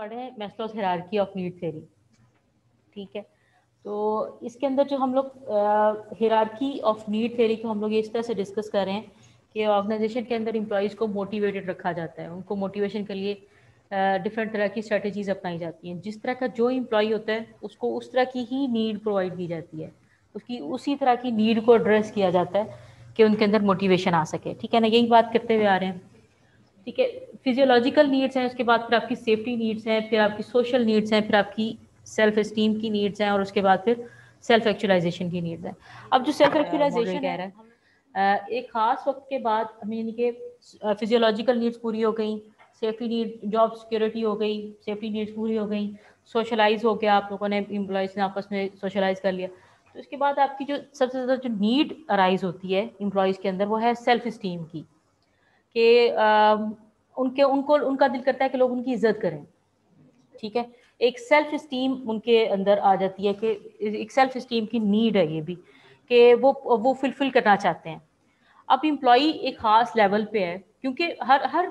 پڑھے ہیں Maslow's hierarchy of need theory. ٹھیک ہے, تو اس کے اندر جو ہم لوگ ہیرارکی آف نیڈ تھیوری کو ہم لوگ اس طرح سے ڈسکس کر رہے ہیں کہ آرگنائزیشن کے اندر امپلائیز کو موٹیویٹڈ رکھا جاتا ہے, ان کو موٹیویشن کے لیے ڈفرینٹ طرح کی اسٹریٹجیز اپنائی جاتی ہیں. جس طرح کا جو امپلائی ہوتا ہے اس کو اس طرح کی ہی نیڈ پرووائڈ کی جاتی ہے, اس کی اسی طرح کی نیڈ کو ایڈریس کیا جاتا ہے کہ ان کے اندر موٹیویشن آ سکے. ٹھیک ہے نا, یہی بات کرتے ہوئے آ رہے ہیں. ٹھیک ہے, فزیولوجیکل نیڈس ہیں, اس کے بعد پھر آپ کی سیفٹی نیڈس ہیں, پھر آپ کی سوشل نیڈس ہیں, پھر آپ کی سیلف اسٹیم کی نیڈس ہیں, اور اس کے بعد پھر سیلف ایکچولائزیشن کی نیڈس ہیں. اب جو سیلف ایکچولائزیشن ہے ایک خاص وقت کے بعد ہمیں یعنی کہ فزیولوجیکل نیڈس پوری ہو گئیں, سیفٹی نیڈ جاب سیکورٹی ہو گئی, سیفٹی نیڈس پوری ہو گئیں, سوشلائز ہو گیا, آپ لوگوں نے امپلائیز نے آپس میں سوشلائز کر لیا. تو اس کے بعد آپ کی جو سب سے زیادہ جو نیڈ ارائز ہوتی ہے امپلائیز کے اندر وہ ہے سیلف اسٹیم کی, کہ ان کا دل کرتا ہے کہ لوگ ان کی عزت کریں. ٹھیک ہے, ایک سیلف اسٹیم ان کے اندر آ جاتی ہے کہ ایک سیلف اسٹیم کی نیڈ ہے یہ بھی کہ وہ فلفل کرنا چاہتے ہیں. اب امپلائی ایک خاص لیول پہ ہے, کیونکہ ہر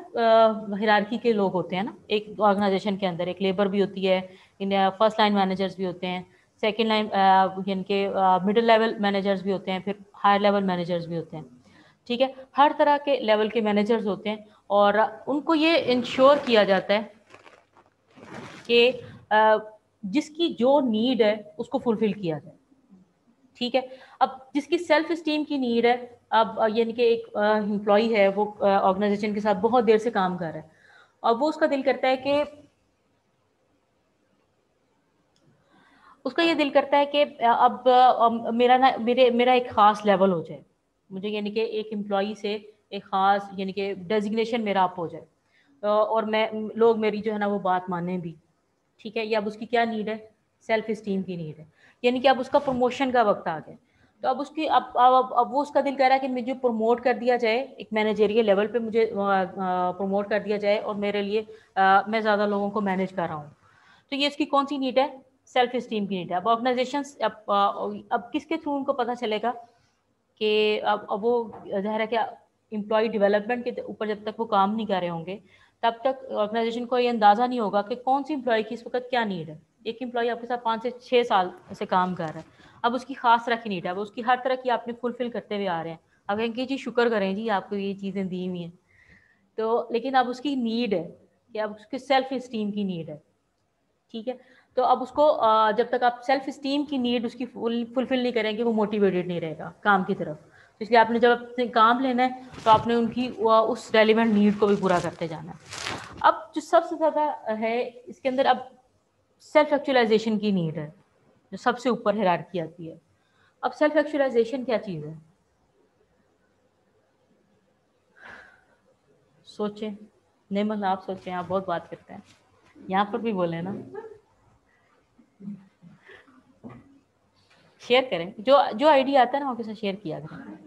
ہیرارکی کے لوگ ہوتے ہیں نا ایک آرگنائزیشن کے اندر. ایک لیبر بھی ہوتی ہے, فرسٹ لائن مینیجرز بھی ہوتے ہیں, سیکنڈ لائن یعنی کہ مڈل لیول مینیجرز بھی ہوتے ہیں, پھر ہائر لیول مینیجرز بھی ہوتے ہیں. ٹھیک ہے, ہر طرح کے لیول کے مینیجرز ہوتے ہیں, اور ان کو یہ انشور کیا جاتا ہے کہ جس کی جو نیڈ ہے اس کو فلفل کیا جائے. ٹھیک ہے, اب جس کی سیلف اسٹیم کی نیڈ ہے, اب یعنی کہ ایک امپلائی ہے وہ آرگنائزیشن کے ساتھ بہت دیر سے کام کر رہا ہے, اب وہ اس کا دل کرتا ہے کہ اب میرا ایک خاص لیول ہو جائے, مجھے یعنی کہ ایک امپلائی سے ایک خاص یعنی کہ ڈیزگنیشن میرا اپ ہو جائے, اور لوگ میری جو ہے نا وہ بات مانیں بھی. ٹھیک ہے, یہ اب اس کی کیا نیڈ ہے, سیلف اسٹیم کی نیڈ ہے, یعنی کہ اب اس کا پروموشن کا وقت آ گیا. تو اب اس کی اب وہ اس کا دل کہہ رہا ہے کہ مجھے پروموٹ کر دیا جائے, ایک مینیجریل لیول پہ مجھے پروموٹ کر دیا جائے, اور میرے لیے میں زیادہ لوگوں کو مینیج کر رہا ہوں. تو یہ اس کی کون سی نیڈ ہے, سیلف اسٹیم کی نیڈ ہے. اب آرگنائزیشن اب کس کے تھرو ان کو پتہ چلے گا کہ اب وہ ظاہر ہے کہ امپلائی ڈیولپمنٹ کے اوپر جب تک وہ کام نہیں کر رہے ہوں گے تب تک آرگنائزیشن کو یہ اندازہ نہیں ہوگا کہ کون سی امپلائی کی اس وقت کیا نیڈ ہے. ایک امپلائی آپ کے ساتھ 5 سے 6 سال سے کام کر رہا ہے, اب اس کی خاص طرح کی نیڈ ہے, اب اس کی ہر طرح کی آپ نے فلفل کرتے ہوئے آ رہے ہیں. اب کہیں کہ جی شکر کریں جی آپ کو یہ چیزیں دی ہوئی ہیں, تو لیکن اب اس کی نیڈ ہے کہ اب اس کی سیلف اسٹیم کی نیڈ ہے. ٹھیک ہے, تو اب اس کو جب تک آپ سیلف اسٹیم کی نیڈ اس کی فلفل نہیں کریں گے وہ موٹیویٹڈ نہیں رہے گا کام کی طرف. تو اس لیے آپ نے جب اپنے کام لینا ہے تو آپ نے ان کی اس ریلیونٹ نیڈ کو بھی پورا کرتے جانا ہے. اب جو سب سے زیادہ ہے اس کے اندر اب سیلف ایکچولائزیشن کی نیڈ ہے جو سب سے اوپر ہیرارکی آتی ہے. اب سیلف ایکچولائزیشن کیا چیز ہے, سوچیں. نعمت آپ سوچیں, آپ بہت بات کرتے ہیں, یہاں پر بھی بولیں نا, شیئر کریں جو آئیڈیا آتا ہے نا وہ کسی شیئر کیا کریں.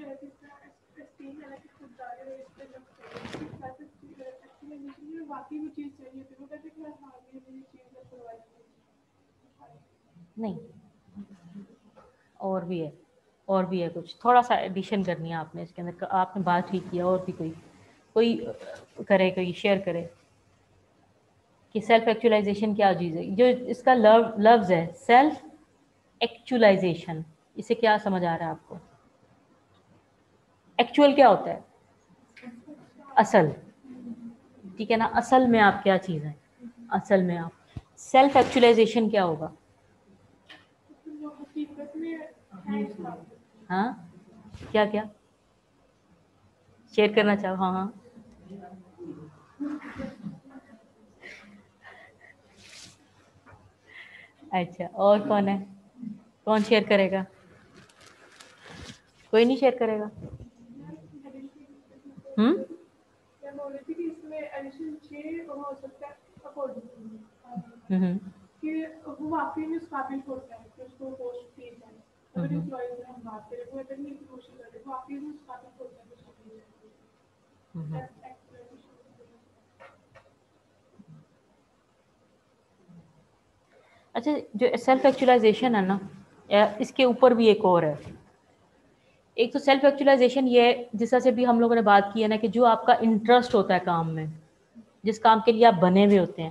نہیں, اور بھی ہے کچھ تھوڑا سا ایڈیشن کرنی ہے آپ نے اس کے اندر. آپ نے بات ٹھیک کیا, اور بھی کوئی کرے, کوئی شیئر کرے کہ سیلف ایکچولائزیشن کیا چیز ہے. جو اس کا لفظ ہے سیلف ایکچولائزیشن, اسے کیا سمجھ آ رہا ہے آپ کو؟ ایکچوئل کیا ہوتا ہے, اصل. ٹھیک ہے نا, اصل میں آپ کیا چیز ہے, اصل میں آپ. سیلف ایکچولائزیشن کیا ہوگا؟ ہاں کیا شیئر کرنا چاہو. ہاں اچھا, اور کون ہے, کون شیئر کرے گا؟ کوئی نہیں شیئر کرے گا. اچھا, جو سیلف ایکچولائزیشن ہے نا, اس کے اوپر بھی ایک اور ہے. ایک تو سیلف ایکچولائزیشن یہ ہے جس طرح سے بھی ہم لوگوں نے بات کی ہے نا کہ جو آپ کا انٹرسٹ ہوتا ہے کام میں, جس کام کے لیے آپ بنے ہوئے ہوتے ہیں,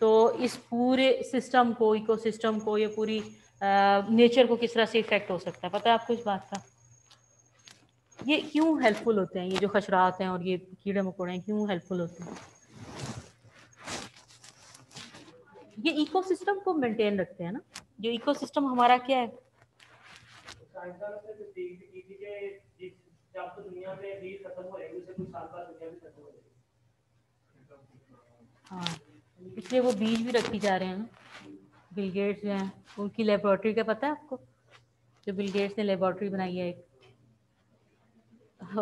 تو اس پورے سسٹم کو, ایکو سسٹم کو, یا پوری نیچر کو کس طرح سے افیکٹ ہو سکتا ہے. پتہ ہے آپ کو اس بات کا؟ یہ کیوں ہیلپ فل ہوتے ہیں, یہ جو حشرات ہیں اور یہ کیڑے مکوڑے ہیں کیوں ہیلپ فل ہوتے ہیں؟ یہ ایکو سسٹم کو مینٹین رکھتے ہیں نا. جو ایکو سسٹم ہمارا کیا ہے, ہاں اس لیے وہ بیج بھی رکھی جا رہے ہیں نا. بل گیٹس جو ہیں ان کی لیبورٹری کا پتہ ہے آپ کو؟ جو بل گیٹس نے لیبورٹری بنائی ہے ایک,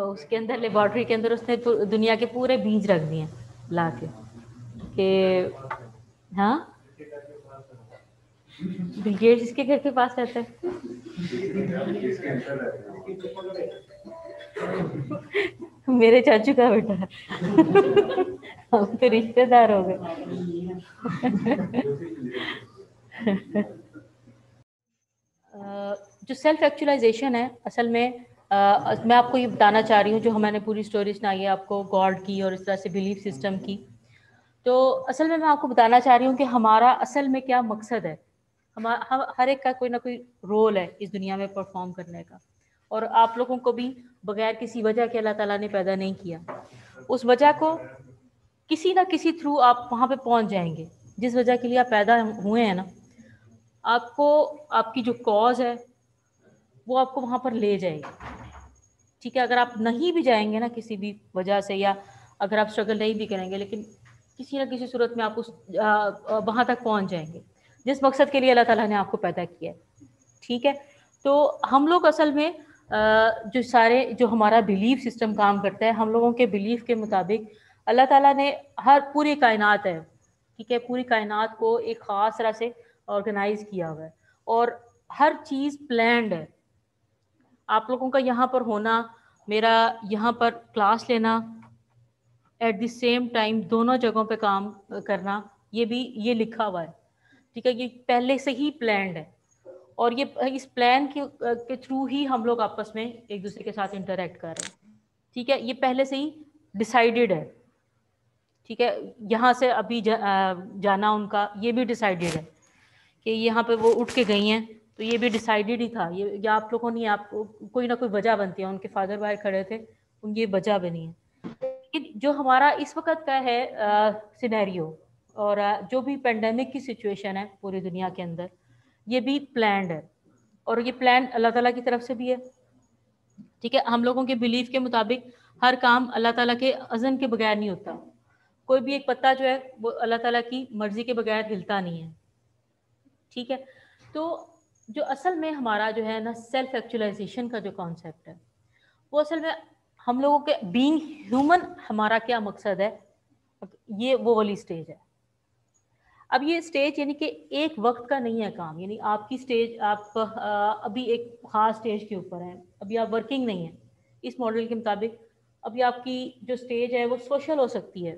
اس کے اندر لیبورٹری کے اندر اس نے دنیا کے پورے بیج رکھ دیے ہیں لا کے کہ ہاں بل گیٹس اس کے گھر کے پاس رہتا ہے. میرے چاچو کا بیٹا ہم تو رشتے دار ہو گئے. جو سیلف ایکچولائزیشن ہے اصل میں میں آپ کو یہ بتانا چاہ رہی ہوں, جو میں نے پوری اسٹوری سنائی ہے آپ کو گاڈ کی اور اس طرح سے بلیف سسٹم کی, تو اصل میں آپ کو بتانا چاہ رہی ہوں کہ ہمارا اصل میں کیا مقصد ہے. ہر ایک کا کوئی نہ کوئی رول ہے اس دنیا میں پرفارم کرنے کا, اور آپ لوگوں کو بھی بغیر کسی وجہ کے اللہ تعالیٰ نے پیدا نہیں کیا. اس وجہ کو کسی نہ کسی تھرو آپ وہاں پہ پہنچ جائیں گے. جس وجہ کے لیے آپ پیدا ہوئے ہیں نا, آپ کو آپ کی جو کاز ہے وہ آپ کو وہاں پر لے جائے گی. ٹھیک ہے, اگر آپ نہیں بھی جائیں گے نا کسی بھی وجہ سے, یا اگر آپ اسٹرگل نہیں بھی کریں گے, لیکن کسی نہ کسی صورت میں آپ اس وہاں تک پہنچ جائیں گے جس مقصد کے لیے اللہ تعالیٰ نے آپ کو پیدا کیا ہے. ٹھیک ہے, تو ہم لوگ اصل میں جو سارے جو ہمارا بلیف سسٹم کام کرتا ہے, ہم لوگوں کے بلیف کے مطابق اللہ تعالیٰ نے پوری کائنات ہے, ٹھیک ہے, پوری کائنات کو ایک خاص طرح سے آرگنائز کیا ہوا ہے, اور ہر چیز پلانڈ ہے. آپ لوگوں کا یہاں پر ہونا, میرا یہاں پر کلاس لینا, ایٹ دی سیم ٹائم دونوں جگہوں پہ کام کرنا, یہ لکھا ہوا ہے. ٹھیک ہے, یہ پہلے سے ہی پلانڈ ہے, اور یہ اس پلان کے تھرو ہی ہم لوگ آپس میں ایک دوسرے کے ساتھ انٹریکٹ کر رہے ہیں. ٹھیک ہے, یہ پہلے سے ہی ڈیسائیڈڈ ہے. ٹھیک ہے, یہاں سے ابھی جانا ان کا یہ بھی ڈیسائیڈڈ ہے کہ یہاں پہ وہ اٹھ کے گئی ہیں, تو یہ بھی ڈیسائیڈڈ ہی تھا. یہ یا آپ لوگوں نے آپ کوئی نہ کوئی وجہ بنتی ہے. ان کے فادر باہر کھڑے تھے, ان کی وجہ بنی ہے. لیکن جو ہمارا اس وقت کا ہے سینیریو, اور جو بھی پینڈیمک کی سچویشن ہے پوری دنیا کے اندر, یہ بھی پلانڈ ہے, اور یہ پلان اللہ تعالیٰ کی طرف سے بھی ہے. ٹھیک ہے, ہم لوگوں کے بلیف کے مطابق ہر کام اللہ تعالیٰ کے اذن کے بغیر نہیں ہوتا. کوئی بھی ایک پتا جو ہے وہ اللہ تعالیٰ کی مرضی کے بغیر ہلتا نہیں ہے. ٹھیک ہے, تو جو اصل میں ہمارا جو ہے نا سیلف ایکچولائزیشن کا جو کانسیپٹ ہے, وہ اصل میں ہم لوگوں کے بینگ ہیومن ہمارا کیا مقصد ہے, یہ وہ والی سٹیج ہے. اب یہ سٹیج یعنی کہ ایک وقت کا نہیں ہے کام, یعنی آپ کی سٹیج, آپ ابھی ایک خاص سٹیج کے اوپر ہیں, ابھی آپ ورکنگ نہیں ہیں اس ماڈل کے مطابق. ابھی آپ کی جو سٹیج ہے وہ سوشل ہو سکتی ہے,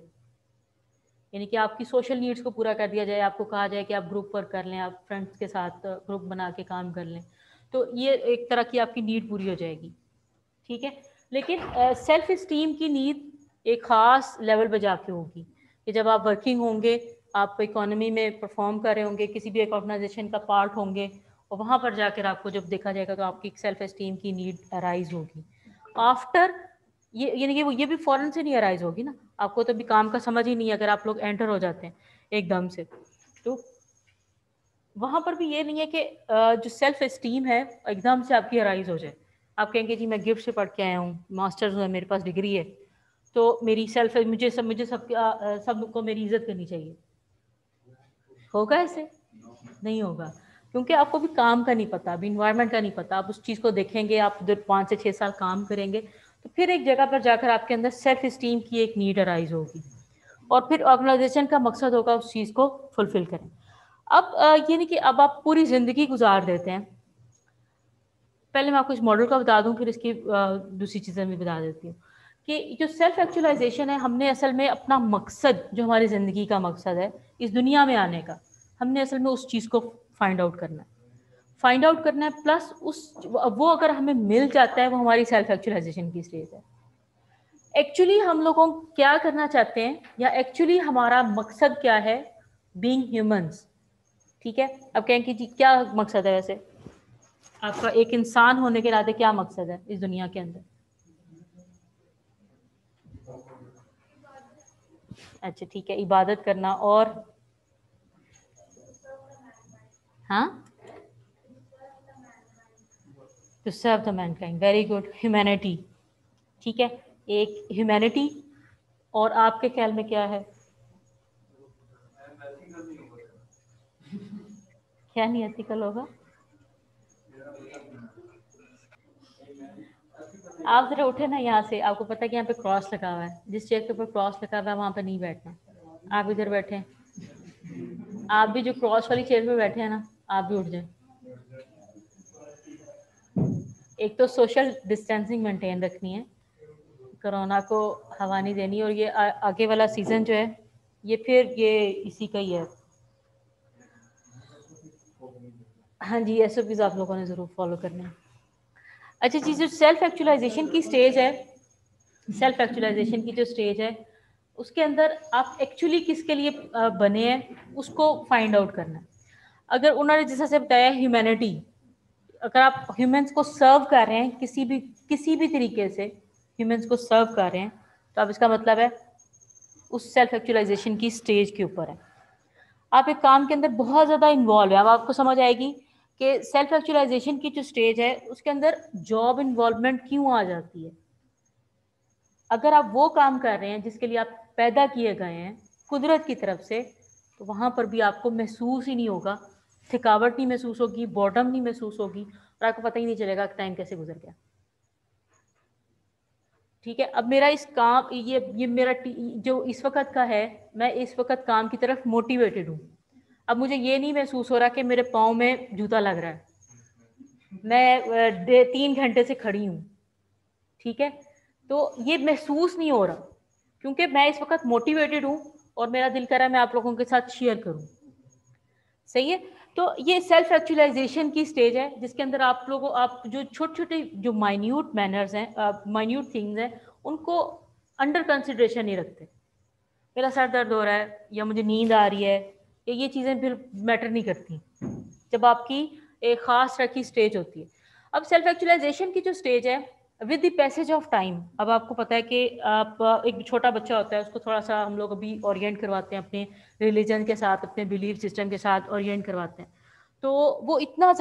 یعنی کہ آپ کی سوشل نیڈس کو پورا کر دیا جائے, آپ کو کہا جائے کہ آپ گروپ ورک کر لیں, آپ فرینڈس کے ساتھ گروپ بنا کے کام کر لیں, تو یہ ایک طرح کی آپ کی نیڈ پوری ہو جائے گی. ٹھیک ہے, لیکن سیلف اسٹیم کی نیڈ ایک خاص لیول پہ جا کے ہوگی, کہ جب آپ ورکنگ ہوں گے, آپ اکانومی میں پرفارم کر رہے ہوں گے, کسی بھی ایک آرگنائزیشن کا پارٹ ہوں گے, اور وہاں پر جا کر آپ کو جب دیکھا جائے گا تو آپ کی سیلف اسٹیم کی نیڈ ارائز ہوگی. آفٹر یہ یعنی کہ یہ بھی فوراً سے نہیں ارائز ہوگی نا, آپ کو تو بھی کام کا سمجھ ہی نہیں ہے اگر آپ لوگ انٹر ہو جاتے ہیں ایک دم سے. تو وہاں پر بھی یہ نہیں ہے کہ جو سیلف اسٹیم ہے ایک دم سے آپ کی ارائز ہو جائے. آپ کہیں گے جی میں گفٹ سے پڑھ کے آیا ہوں, ماسٹرز ہے, میرے پاس ڈگری ہے, تو میری سیلف مجھے سب کو میری عزت کرنی چاہیے. ہوگا ایسے؟ نہیں ہوگا, کیونکہ آپ کو بھی کام کا نہیں پتا, ابھی انوائرمنٹ کا نہیں پتا. آپ اس چیز کو دیکھیں گے, آپ 5 سے 6 سال کام کریں گے, تو پھر ایک جگہ پر جا کر آپ کے اندر سیلف اسٹیم کی ایک نیڈ ارائز ہوگی, اور پھر آرگنائزیشن کا مقصد ہوگا اس چیز کو فلفل کریں. اب یہ نہیں کہ اب آپ پوری زندگی گزار دیتے ہیں. پہلے میں آپ کو اس ماڈل کا بتا دوں, پھر اس کی دوسری چیزیں بھی بتا دیتی ہوں. کہ جو سیلف ایکچولائزیشن ہے, ہم نے اصل میں اپنا مقصد, جو ہماری زندگی کا مقصد ہے اس دنیا میں آنے کا, ہم نے اصل میں اس چیز کو فائنڈ آؤٹ کرنا ہے. پلس وہ اگر ہمیں مل جاتا ہے, وہ ہماری سیلف ایکچولائزیشن کی اسٹیج ہے. ایکچولی ہم لوگوں کیا کرنا چاہتے ہیں, یا ایکچولی ہمارا مقصد کیا ہے, being humans. ٹھیک ہے, اب کہیں کہ جی کیا مقصد ہے ویسے آپ کا ایک انسان ہونے کے ناطے, کیا مقصد ہے اس دنیا کے اندر؟ اچھا ٹھیک ہے, عبادت کرنا, اور ہاں to serve the mankind. Very good. Humanity. ٹھیک ہے, ایک ہیومینٹی. اور آپ کے خیال میں کیا ہے؟ کیا نہیں ایتھیکل ہوگا؟ آپ ذرا اٹھے نا یہاں سے, آپ کو پتا ہے کہ یہاں پہ کراس لگا ہوا ہے, جس چیئر کے اوپر کراس لگا ہوا ہے وہاں پہ نہیں بیٹھنا. آپ ادھر بیٹھے, آپ بھی جو کراس والی چیئر پہ بیٹھے ہیں نا, آپ بھی اٹھ جائیں. ایک تو سوشل ڈسٹینسنگ مینٹین رکھنی ہے, کرونا کو ہوا نہیں دینی, اور یہ آگے والا سیزن جو ہے یہ پھر یہ اسی کا ہی ہے. ہاں جی, ایس او پیز آپ لوگوں نے ضرور فالو کرنے ہیں. اچھا چیز, جو سیلف ایکچولائزیشن کی سٹیج ہے, سیلف ایکچولائزیشن کی جو سٹیج ہے, اس کے اندر آپ ایکچولی کس کے لیے بنے ہیں اس کو فائنڈ آؤٹ کرنا ہے. اگر انہوں نے جیسا سے بتایا ہیومینٹی, اگر آپ ہیومنس کو سرو کر رہے ہیں کسی بھی طریقے سے ہیومنس کو سرو کر رہے ہیں, تو اب اس کا مطلب ہے اس سیلف ایکچولائزیشن کی سٹیج کے اوپر ہے. آپ ایک کام کے اندر بہت زیادہ انوالو ہے. اب آپ کو سمجھ آئے گی کہ سیلف ایکچولائزیشن کی جو سٹیج ہے اس کے اندر جاب انوالومنٹ کیوں آ جاتی ہے. اگر آپ وہ کام کر رہے ہیں جس کے لیے آپ پیدا کیے گئے ہیں قدرت کی طرف سے, تو وہاں پر بھی آپ کو محسوس ہی نہیں ہوگا, تھکاوٹ نہیں محسوس ہوگی, بورڈم نہیں محسوس ہوگی, اور آپ کو پتہ ہی نہیں چلے گا کہ ٹائم کیسے گزر گیا. ٹھیک ہے, اب میرا اس کام یہ میرا جو اس وقت کا ہے, میں اس وقت کام کی طرف موٹیویٹڈ ہوں. اب مجھے یہ نہیں محسوس ہو رہا کہ میرے پاؤں میں جوتا لگ رہا ہے, میں 3 گھنٹے سے کھڑی ہوں. ٹھیک ہے, تو یہ محسوس نہیں ہو رہا کیونکہ میں اس وقت موٹیویٹڈ ہوں, اور میرا دل کر رہا ہے میں آپ لوگوں کے ساتھ شیئر کروں. صحیح ہے, تو یہ سیلف ایکچولائزیشن کی سٹیج ہے جس کے اندر آپ جو چھوٹے چھوٹے جو مائنیوٹ مینرز ہیں, مائنیوٹ تھنگز ہیں, ان کو انڈر کنسیڈریشن نہیں رکھتے. میرا سر درد ہو رہا ہے, یا مجھے نیند آ رہی ہے, یا یہ چیزیں پھر میٹر نہیں کرتی جب آپ کی ایک خاص طرح کی سٹیج ہوتی ہے. اب سیلف ایکچولائزیشن کی جو سٹیج ہے with the passage of time, اب آپ کو پتہ ہے کہ آپ ایک چھوٹا بچہ ہوتا ہے, اس کو تھوڑا سا ہم لوگ ابھی اورینٹ کرواتے ہیں اپنے ریلیجن کے ساتھ, اپنے بلیف سسٹم کے ساتھ اورینٹ کرواتے ہیں, تو وہ اتنا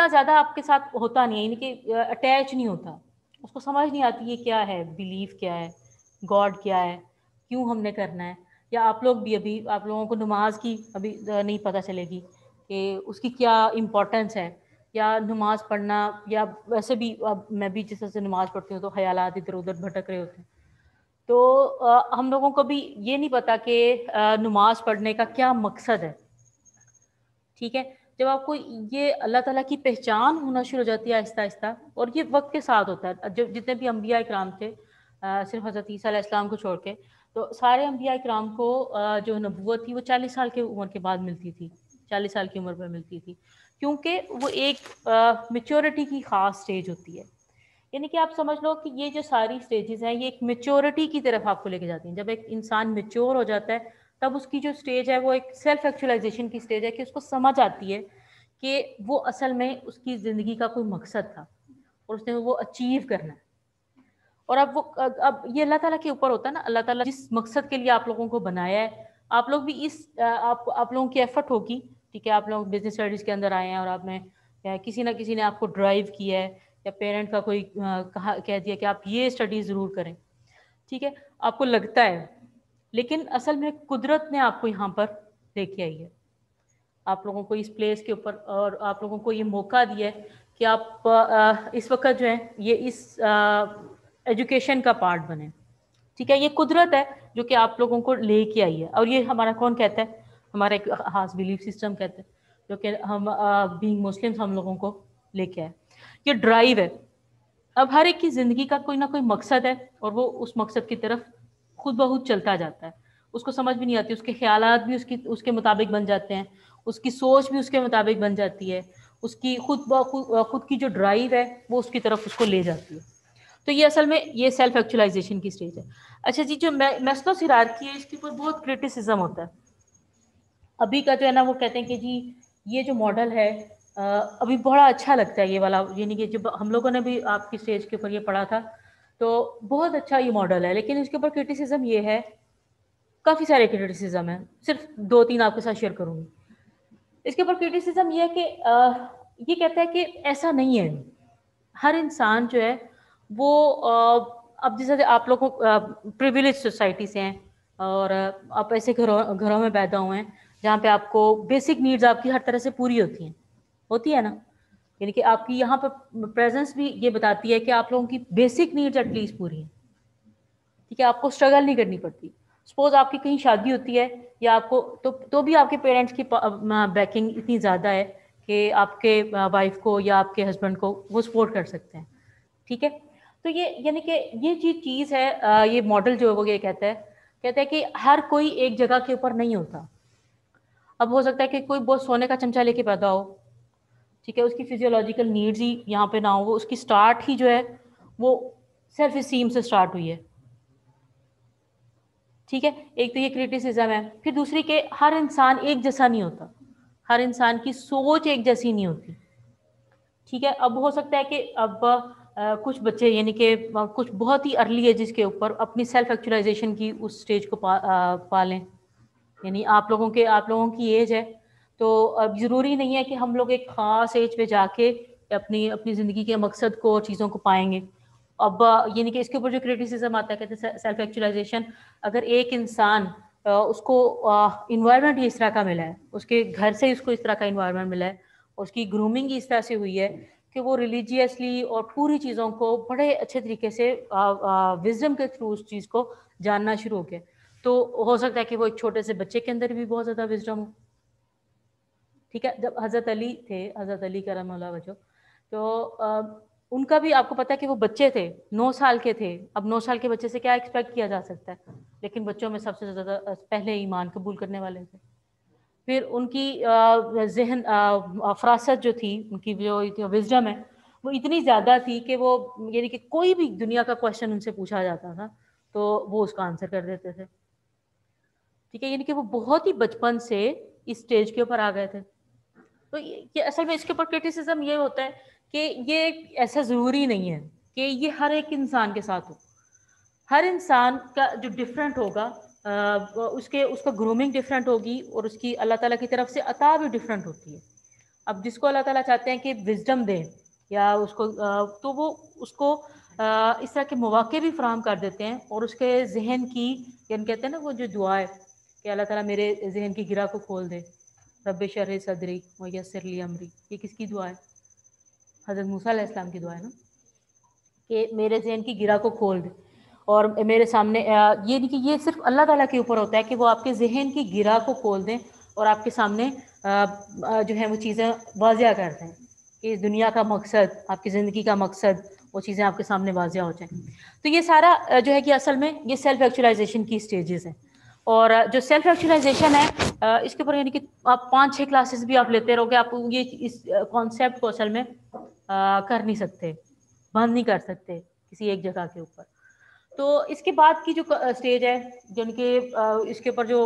زیادہ آپ کے ساتھ ہوتا نہیں ہے, یعنی کہ اٹیچ نہیں ہوتا, اس کو سمجھ نہیں آتی یہ کیا ہے, بلیف کیا ہے, گاڈ کیا ہے, کیوں ہم نے کرنا ہے. یا آپ لوگ بھی ابھی آپ لوگوں کو نماز کی ابھی نہیں پتہ چلے گی کہ اس کی کیا امپورٹنس ہے, یا نماز پڑھنا, یا ویسے بھی اب میں بھی جس طرح سے نماز پڑھتی ہوں تو خیالات ادھر ادھر بھٹک رہے ہوتے ہیں, تو ہم لوگوں کو بھی یہ نہیں پتا کہ نماز پڑھنے کا کیا مقصد ہے. ٹھیک ہے, جب آپ کو یہ اللہ تعالیٰ کی پہچان ہونا شروع ہو جاتی ہے آہستہ آہستہ, اور یہ وقت کے ساتھ ہوتا ہے, جتنے بھی انبیاء اکرام تھے صرف حضرت عیسیٰ علیہ السلام کو چھوڑ کے, تو سارے انبیاء اکرام کو جو نبوت تھی وہ 40 سال کی عمر کے بعد ملتی تھی, 40 سال کی عمر پر ملتی تھی, کیونکہ وہ ایک میچورٹی کی خاص سٹیج ہوتی ہے. یعنی کہ آپ سمجھ لو کہ یہ جو ساری سٹیجز ہیں یہ ایک میچورٹی کی طرف آپ کو لے کے جاتی ہیں. جب ایک انسان میچور ہو جاتا ہے تب اس کی جو سٹیج ہے وہ ایک سیلف ایکچولائزیشن کی سٹیج ہے, کہ اس کو سمجھ آتی ہے کہ وہ اصل میں اس کی زندگی کا کوئی مقصد تھا اور اس نے وہ اچیو کرنا ہے. اور اب یہ اللہ تعالیٰ کے اوپر ہوتا ہے نا, اللہ تعالیٰ جس مقصد کے لیے آپ لوگوں کو بنایا ہے, آپ لوگ بھی آپ لوگوں کی ایفرٹ ہوگی. ٹھیک ہے, آپ لوگ بزنس اسٹڈیز کے اندر آئے ہیں اور آپ نے کسی نہ کسی نے آپ کو ڈرائیو کیا ہے, یا پیرنٹ کا کوئی کہہ دیا کہ آپ یہ اسٹڈی ضرور کریں. ٹھیک ہے, آپ کو لگتا ہے, لیکن اصل میں قدرت نے آپ کو یہاں پر لے کے آئی ہے, آپ لوگوں کو اس پلیس کے اوپر, اور آپ لوگوں کو یہ موقع دیا ہے کہ آپ اس وقت جو ہے یہ اس ایجوکیشن کا پارٹ بنے. ٹھیک ہے, یہ قدرت ہے جو کہ آپ لوگوں کو لے کے آئی ہے, اور یہ ہمارا کون کہتا ہے, ہمارا ایک خاص بلیف سسٹم کہتا ہے, جو کہ ہم بینگ مسلمس ہم لوگوں کو لے کے آئے. یہ ڈرائیو ہے. اب ہر ایک کی زندگی کا کوئی نہ کوئی مقصد ہے, اور وہ اس مقصد کی طرف خود بخود چلتا جاتا ہے. اس کو سمجھ بھی نہیں آتی, اس کے خیالات بھی اس کے مطابق بن جاتے ہیں, اس کی سوچ بھی اس کے مطابق بن جاتی ہے, اس کی خود کی جو ڈرائیو ہے وہ اس کی طرف اس کو لے جاتی ہے. تو یہ اصل میں یہ سیلف ایکچولائزیشن کی اسٹیج ہے. اچھا جی، جو میسلوز ہیرارکی ہے اس کے اوپر بہت کرٹیسزم ہوتا ہے. ابھی کا جو ہے نا وہ کہتے ہیں کہ جی یہ جو ماڈل ہے ابھی بڑا اچھا لگتا ہے یہ والا، یعنی کہ جب ہم لوگوں نے بھی آپ کی اسٹیج کے اوپر یہ پڑھا تھا تو بہت اچھا یہ ماڈل ہے، لیکن اس کے اوپر کرٹیسزم یہ ہے، کافی سارے کرٹیسزم ہیں، صرف 2-3 آپ کے ساتھ شیئر کروں گی. اس کے اوپر کرٹیسزم یہ ہے کہ یہ کہتا ہے کہ ایسا نہیں ہے، ہر انسان جو ہے وہ اب جیسے آپ لوگوں پریویلیج سوسائٹی سے ہیں اور آپ ایسے گھروں میں پیدا ہوئے ہیں جہاں پہ آپ کو بیسک نیڈز آپ کی ہر طرح سے پوری ہوتی ہے نا، یعنی کہ آپ کی یہاں پہ پریزنس بھی یہ بتاتی ہے کہ آپ لوگوں کی بیسک نیڈز ایٹ لیسٹ پوری ہیں. ٹھیک ہے، آپ کو اسٹرگل نہیں کرنی پڑتی. سپوز آپ کی کہیں شادی ہوتی ہے یا آپ کو تو بھی آپ کے پیرنٹس کی بیکنگ اتنی زیادہ ہے کہ آپ کے وائف کو یا آپ کے ہسبینڈ کو وہ سپورٹ کر سکتے ہیں. ٹھیک ہے، تو یہ یعنی کہ یہ چیز ہے، یہ ماڈل جو ہے وہ یہ کہتا ہے کہ ہر کوئی ایک جگہ کے اوپر نہیں ہوتا. اب ہو سکتا ہے کہ کوئی بہت سونے کا چمچہ لے کے پیدا ہو، ٹھیک ہے، اس کی فزیولوجیکل نیڈز ہی یہاں پہ نہ ہو، وہ اس کی سٹارٹ ہی جو ہے وہ سیلف اسٹیم سے سٹارٹ ہوئی ہے. ٹھیک ہے، ایک تو یہ کرٹیسزم ہے. پھر دوسری کہ ہر انسان ایک جیسا نہیں ہوتا، ہر انسان کی سوچ ایک جیسی نہیں ہوتی. ٹھیک ہے، اب ہو سکتا ہے کہ اب کچھ بچے یعنی کہ کچھ بہت ہی ارلی ایجز کے اوپر اپنی سیلف ایکچولائزیشن کی اس سٹیج کو پالیں، یعنی آپ لوگوں کی ایج ہے تو اب ضروری نہیں ہے کہ ہم لوگ ایک خاص ایج پہ جا کے اپنی زندگی کے مقصد کو اور چیزوں کو پائیں گے. اب یعنی کہ اس کے اوپر جو کرٹیسزم آتا ہے کہتے ہیں سیلف ایکچولائزیشن، اگر ایک انسان اس کو انوائرمنٹ ہی اس طرح کا ملا ہے، اس کے گھر سے اس کو اس طرح کا انوائرمنٹ ملا ہے، اس کی گرومنگ ہی اس طرح سے ہوئی ہے کہ وہ ریلیجیسلی اور پوری چیزوں کو بڑے اچھے طریقے سے وزڈم کے تھرو اس چیز کو جاننا شروع ہو گیا، تو ہو سکتا ہے کہ وہ ایک چھوٹے سے بچے کے اندر بھی بہت زیادہ وزڈم ہو. ٹھیک ہے، جب حضرت علی کرم اللہ وجہ، تو ان کا بھی آپ کو پتا ہے کہ وہ بچے تھے، 9 سال کے تھے. اب 9 سال کے بچے سے کیا ایکسپیکٹ کیا جا سکتا ہے، لیکن بچوں میں سب سے زیادہ پہلے ایمان قبول کرنے والے تھے. پھر ان کی ذہن فراست جو تھی، ان کی جو وزڈم ہے وہ اتنی زیادہ تھی کہ وہ یعنی کہ کوئی بھی دنیا کا کوشچن ان سے پوچھا جاتا تھا تو وہ اس کا آنسر کر دیتے تھے. ٹھیک ہے، یعنی کہ وہ بہت ہی بچپن سے اس سٹیج کے اوپر آ گئے تھے. تو یہ اصل میں اس کے اوپر کرٹیسزم یہ ہوتا ہے کہ یہ ایسا ضروری نہیں ہے کہ یہ ہر ایک انسان کے ساتھ ہو. ہر انسان کا جو ڈفرینٹ ہوگا اس کا گرومنگ ڈفرینٹ ہوگی اور اس کی اللہ تعالیٰ کی طرف سے عطا بھی ڈفرینٹ ہوتی ہے. اب جس کو اللہ تعالیٰ چاہتے ہیں کہ وزڈم دیں یا اس کو تو وہ اس کو اس طرح کے مواقع بھی فراہم کر دیتے ہیں، اور اس کے ذہن کی یعنی کہتے ہیں نا وہ جو دعا ہے کہ اللہ تعالیٰ میرے ذہن کی گرہ کو کھول دے، رب شرح صدری ویسر لی امری. یہ کس کی دعا ہے؟ حضرت موسیٰ علیہ السلام کی دعا ہے نا، کہ میرے ذہن کی گرہ کو کھول دے. اور میرے سامنے یہ نہیں کہ یہ صرف اللہ تعالیٰ کے اوپر ہوتا ہے کہ وہ آپ کے ذہن کی گرہ کو کھول دیں اور آپ کے سامنے جو ہے وہ چیزیں واضح کر دیں کہ دنیا کا مقصد، آپ کی زندگی کا مقصد، وہ چیزیں آپ کے سامنے واضح ہو جائیں. تو یہ سارا جو ہے کہ اصل میں یہ سیلف ایکچولائزیشن کی سٹیجز ہیں. اور جو سیلف ایکچولائزیشن ہے اس کے اوپر یعنی کہ آپ 5-6 کلاسز بھی آپ لیتے رہو گے، آپ یہ اس کانسیپٹ کو اصل میں کر نہیں سکتے، بند نہیں کر سکتے کسی ایک جگہ کے اوپر. تو اس کے بعد کی جو سٹیج ہے یعنی کہ اس کے اوپر جو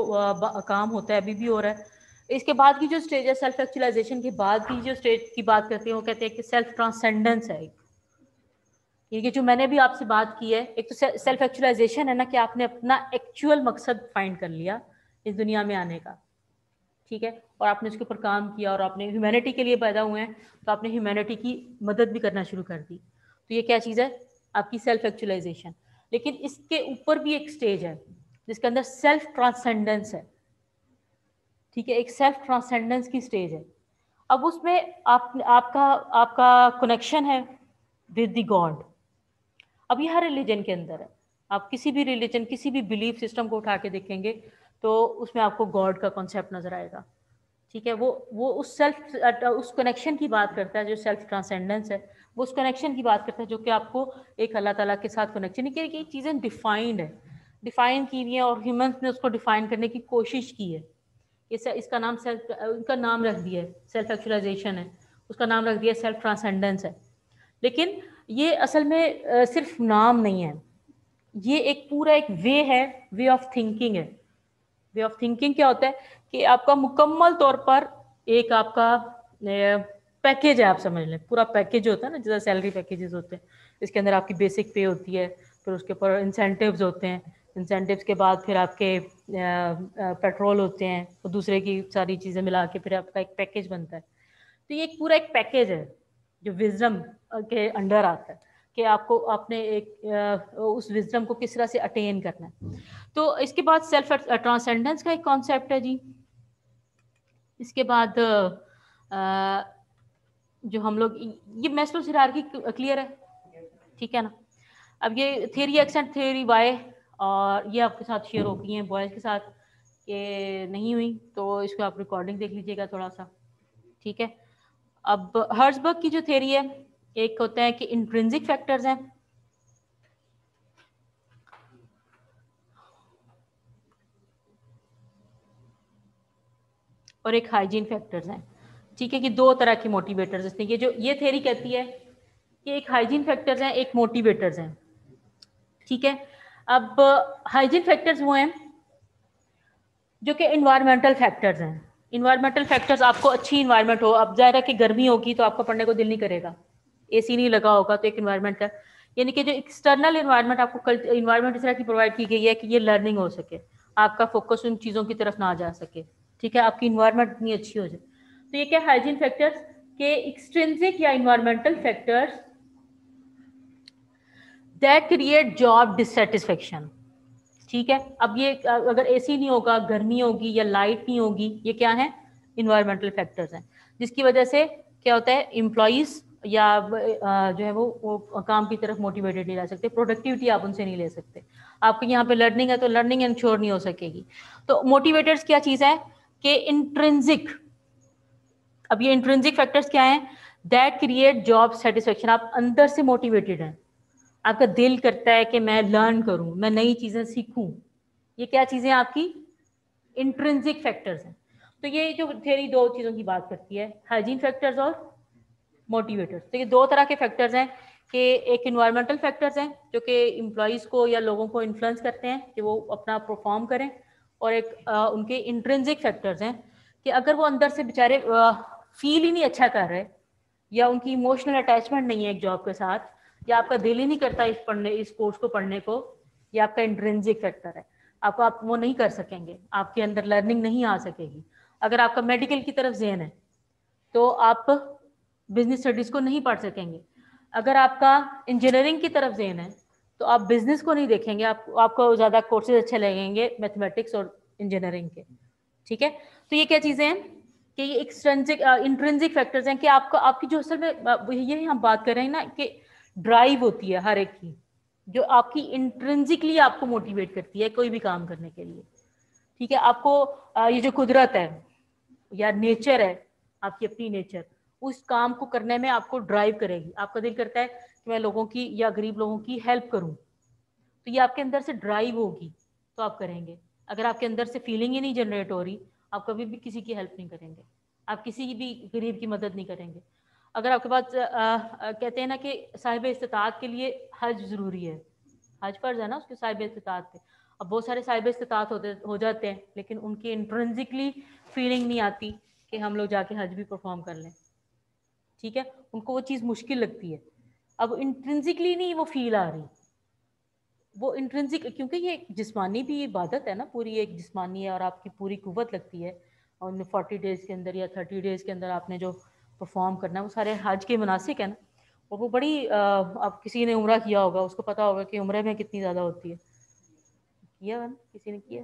کام ہوتا ہے ابھی بھی ہو رہا ہے، اس کے بعد کی جو سٹیج ہے سیلف ایکچولائزیشن کے بعد کی جو سٹیج کی بات کرتے ہیں وہ کہتے ہیں کہ سیلف ٹرانسینڈنس ہے. یہ جو میں نے بھی آپ سے بات کی ہے، ایک تو سیلف ایکچولائزیشن ہے نا کہ آپ نے اپنا ایکچوئل مقصد فائنڈ کر لیا اس دنیا میں آنے کا. ٹھیک ہے، اور آپ نے اس کے اوپر کام کیا اور آپ نے ہیومینٹی کے لیے پیدا ہوئے ہیں تو آپ نے ہیومینٹی کی مدد بھی کرنا شروع کر دی. تو یہ کیا چیز ہے؟ آپ کی سیلف ایکچولائزیشن. لیکن اس کے اوپر بھی ایک سٹیج ہے جس کے اندر سیلف ٹرانسینڈنس ہے. ٹھیک ہے، ایک سیلف ٹرانسینڈنس کی سٹیج ہے. اب اس میں آپ کا کنیکشن ہے ود دی گاڈ. اب یہ ہر ریلیجن کے اندر ہے، آپ کسی بھی ریلیجن کسی بھی بلیف سسٹم کو اٹھا کے دیکھیں گے تو اس میں آپ کو گاڈ کا کانسیپٹ نظر آئے گا. ٹھیک ہے، وہ اس کنیکشن کی بات کرتا ہے جو سیلف ٹرانسینڈنس ہے، وہ اس کنیکشن کی بات کرتا ہے جو کہ آپ کو ایک اللہ تعالیٰ کے ساتھ کنیکشن ہے کہ چیزیں ڈیفائنڈ ہے، ڈیفائن کی ہوئی ہیں اور ہیومنس نے اس کو ڈیفائن کرنے کی کوشش کی ہے. اس کا نام ان کا نام رکھ دیا ہے سیلف ایکچولائزیشن ہے، اس کا نام رکھ دیا سیلف ٹرانسینڈنس ہے. لیکن یہ اصل میں صرف نام نہیں ہے، یہ ایک پورا ایک وے ہے، وے آف تھنکنگ ہے. وے آف تھنکنگ کیا ہوتا ہے کہ آپ کا مکمل طور پر ایک آپ کا پیکیج ہے، آپ سمجھ لیں پورا پیکیج ہوتا ہے نا، جیسا سیلری پیکیجز ہوتے ہیں، اس کے اندر آپ کی بیسک پے ہوتی ہے، پھر اس کے اوپر انسینٹیوز ہوتے ہیں، انسینٹیوز کے بعد پھر آپ کے پیٹرول ہوتے ہیں، اور دوسرے کی ساری چیزیں ملا کے پھر آپ کا ایک پیکیج بنتا ہے. تو یہ ایک پورا ایک پیکیج ہے جو وزڈم کے انڈر آتا ہے کہ آپ کو اپنے ایک اس وزڈم کو کس طرح سے اٹین کرنا ہے. تو اس کے بعد سیلف ٹرانسینڈنس کا ایک کانسیپٹ ہے جی. اس کے بعد جو ہم لوگ یہ میسلوز ہیرارکی کلیئر ہے، ٹھیک ہے نا. اب یہ theory X and theory Y, اور یہ آپ کے ساتھ شیئر ہو گئی ہیں بوائز کے ساتھ، کہ نہیں ہوئی تو اس کو آپ ریکارڈنگ دیکھ لیجیے گا تھوڑا سا، ٹھیک ہے. اب ہرزبرگ کی جو تھیوری ہے، ایک ہوتا ہے کہ انٹرنسک فیکٹرز ہیں، اور ایک ہائیجین فیکٹرز ہیں، ٹھیک ہے. کہ دو طرح کی موٹیویٹرز ہیں. یہ تھیوری کہتی ہے کہ ایک ہائیجین فیکٹرز ہیں، ایک موٹیویٹرز ہیں، ٹھیک ہے. اب ہائیجین فیکٹرز وہ ہیں جو کہ انوائرمنٹل فیکٹرز ہیں. انوائرمنٹل فیکٹرز، آپ کو اچھی انوائرمنٹ ہو، اب ظاہر ہے کہ گرمی ہوگی تو آپ کو پڑھنے کو دل نہیں کرے گا، اے سی نہیں لگا ہوگا تو ایک انوائرمنٹ ہے. یعنی کہ جو ایکسٹرنل انوائرمنٹ آپ کو انوائرمنٹ اس طرح کی پرووائڈ کی گئی ہے کہ یہ لرننگ ہو سکے، آپ کا فوکس ان چیزوں کی طرف نہ جا سکے، ٹھیک ہے، آپ کی انوائرمنٹ اتنی اچھی ہو جائے. تو یہ کیا ہائیجین فیکٹرز کے ایکسٹرنسک یا environmental factors that create job dissatisfaction, ٹھیک ہے. اب یہ اگر اے سی نہیں ہوگا، گرمی ہوگی یا لائٹ نہیں ہوگی، یہ کیا ہیں؟ انوائرمنٹل فیکٹرز ہیں، جس کی وجہ سے کیا ہوتا ہے، امپلائیز یا جو ہے وہ کام کی طرف موٹیویٹڈ نہیں رہ سکتے، پروڈکٹیوٹی آپ ان سے نہیں لے سکتے. آپ کو یہاں پہ لرننگ ہے تو لرننگ انشور نہیں ہو سکے گی. تو موٹیویٹرز کیا چیز ہے کہ انٹرنسک. اب یہ انٹرنسک فیکٹرز کیا ہیں؟ That create job satisfaction. آپ اندر سے موٹیویٹڈ ہیں، آپ کا دل کرتا ہے کہ میں لرن کروں، میں نئی چیزیں سیکھوں. یہ کیا چیزیں آپ کی؟ انٹرنسک فیکٹرز ہیں. تو یہ جو تھیوری دو چیزوں کی بات کرتی ہے، ہائیجین فیکٹرز اور موٹیویٹرز. تو یہ دو طرح کے فیکٹرز ہیں کہ ایک انوائرمنٹل فیکٹرز ہیں جو کہ امپلائیز کو یا لوگوں کو انفلوئنس کرتے ہیں کہ وہ اپنا پرفارم کریں، اور ایک ان کے انٹرنسک فیکٹرز ہیں کہ اگر وہ اندر سے بیچارے فیل ہی نہیں اچھا کر رہے، یا ان کی ایموشنل اٹیچمنٹ نہیں ہے ایک جاب کے ساتھ، یا آپ کا دل ہی نہیں کرتا اس کورس کو پڑھنے کو، یہ آپ کا انٹرنسک فیکٹر ہے. آپ وہ نہیں کر سکیں گے، آپ کے اندر لرننگ نہیں آ سکے گی. اگر آپ کا میڈیکل کی طرف ذہن ہے تو آپ بزنس اسٹڈیز کو نہیں پڑھ سکیں گے. اگر آپ کا انجینئرنگ کی طرف ذہن ہے تو آپ بزنس کو نہیں دیکھیں گے، آپ کو زیادہ کورسز اچھے لگیں گے میتھمیٹکس اور انجینئرنگ کے، ٹھیک ہے. تو یہ کیا چیزیں ہیں کہ یہ ایکسٹرنسک انٹرنسک فیکٹرز ہیں کہ آپ کی جو اصل میں یہی ہم بات کر رہے ہیں نا کہ ڈرائیو ہوتی ہے ہر ایک کی، جو آپ کی انٹرنسکلی آپ کو موٹیویٹ کرتی ہے کوئی بھی کام کرنے کے لیے، ٹھیک ہے. آپ کو یہ جو قدرت ہے یا نیچر ہے، آپ کی اپنی نیچر اس کام کو کرنے میں آپ کو ڈرائیو کرے گی. آپ کا دل کرتا ہے کہ میں لوگوں کی یا غریب لوگوں کی ہیلپ کروں، تو یہ آپ کے اندر سے ڈرائیو ہوگی تو آپ کریں گے. اگر آپ کے اندر سے فیلنگ ہی نہیں جنریٹ ہو رہی، آپ کبھی بھی کسی کی ہیلپ نہیں کریں گے، آپ کسی بھی غریب کی مدد نہیں کریں گے. اگر آپ کے پاس کہتے ہیں نا کہ صاحب استطاعت کے لیے حج ضروری ہے، حج فرض ہے نا اس کے صاحب استطاعت پہ. اب بہت سارے صاحب استطاعت ہو جاتے ہیں لیکن ان کی انٹرنسکلی فیلنگ نہیں آتی کہ ہم لوگ جا کے حج بھی پرفارم کر لیں، ٹھیک ہے. ان کو وہ چیز مشکل لگتی ہے. اب انٹرنسکلی نہیں وہ فیل آ رہی، وہ انٹرنسک، کیونکہ یہ جسمانی بھی عبادت ہے نا، پوری ایک جسمانی ہے اور آپ کی پوری قوت لگتی ہے. اور 40 ڈیز کے اندر یا 30 ڈیز کے اندر آپ نے جو پرفارم کرنا ہے وہ سارے حج کے مناسک ہیں نا. اور وہ بڑی اب کسی نے عمرہ کیا ہوگا اس کو پتا ہوگا کہ عمرے میں کتنی زیادہ ہوتی ہے. کیا ہے نا کسی نے کیا،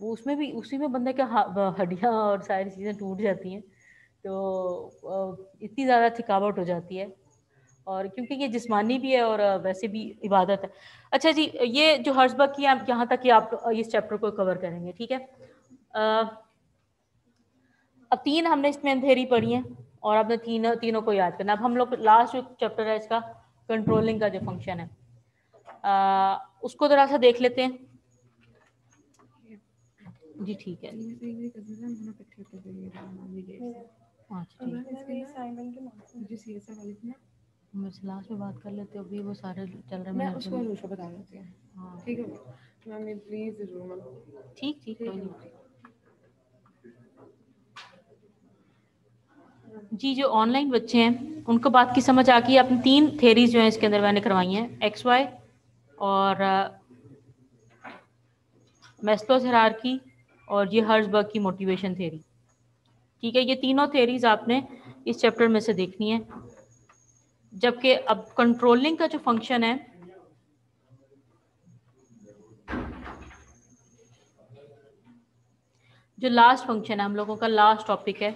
وہ اس میں بھی اسی میں بندے کا ہڈیاں اور ساری چیزیں ٹوٹ جاتی ہیں، تو اتنی زیادہ تھکاوٹ ہو جاتی ہے. اور کیونکہ یہ جسمانی بھی ہے اور ویسے بھی عبادت ہے. اچھا جی، یہ جو ہرزبرگ کی آپ یہاں تک کہ آپ اس چیپٹر کو کور کریں گے، ٹھیک ہے. اب 3 ہم نے اس میں تھیوری پڑھی ہیں اور اب نے تینوں کو یاد کرنا. اب ہم لوگ لاسٹ چیپٹر ہے اس کا کنٹرولنگ کا جو فنکشن ہے، اس کو ذرا سا دیکھ لیتے ہیں. جی ٹھیک ہے. ہم اس لاسٹ میں بات کر لیتے ابھی وہ سارے چل رہے ہیں. میں اس کو انوشا بتا دیتی ہوں. ہاں ٹھیک ہے میم پلیز ضرور میم. ٹھیک ٹھیک کوئی نہیں. جی جو آن لائن بچے ہیں ان کو بات کی سمجھ آ گئی. اپنی 3 تھیریز جو ہیں اس کے اندر میں نے کروائی ہیں, ایکس وائی اور میسلوز ہیرارکی اور یہ ہرزبرگ کی موٹیویشن تھیوری. ٹھیک ہے, یہ تینوں تھیریز آپ نے اس چیپٹر میں سے دیکھنی ہے. جبکہ اب کنٹرولنگ کا جو فنکشن ہے جو لاسٹ فنکشن ہے ہم لوگوں کا لاسٹ ٹاپک ہے